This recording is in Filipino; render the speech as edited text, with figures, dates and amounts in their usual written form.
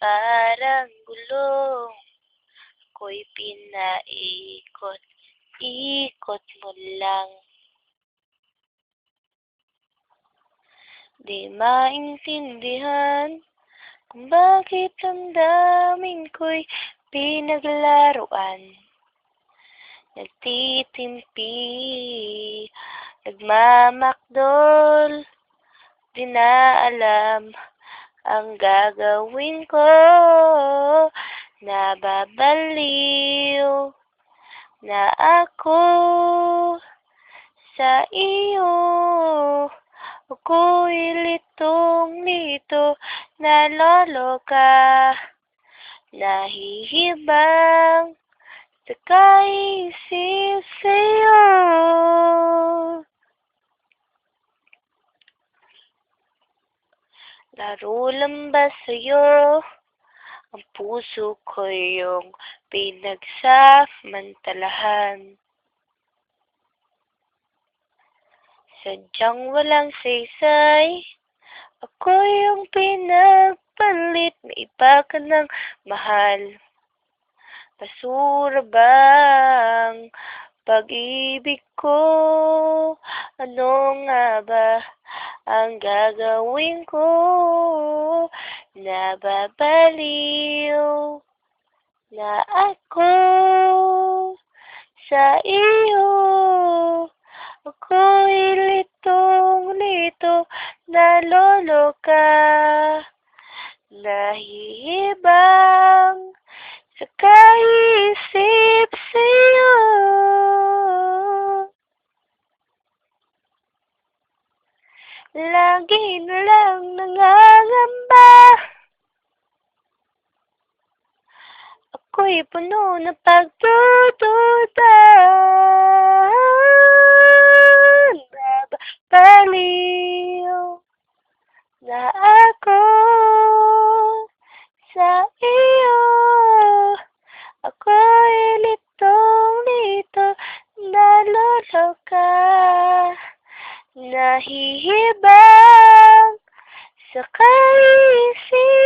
parang gulong, ako'y pinaikot-ikot mo lang. Di maintindihan kung bakit damdamin ko'y pinaglaruan. Nagtitimpi, nagmamakdol, di na alam ang gagawin ko. Nababaliw na ako sa iyo. Ako'y litong-lito, naloloka, nahihibang sa kaisip sa'yo. Laro lang ba sa'yo ang puso ko yung pinagsamantalahan? Sadyang walang saysay, ako yung pinagpalit, may iba ka ng mahal. Basura bang pag-ibig ko? Ano nga ba ang gagawin ko? Nababaliw na ako sa iyo. Ako'y litong-lito, naloloka, nahihibang sa kaisip sa'yo. Lagi na lang nangangamba, ako'y puno ng pagdududa. Nababaliw na ako sa iyo. Ako'y litong-lito, naloloka, nahihibang sa kaisip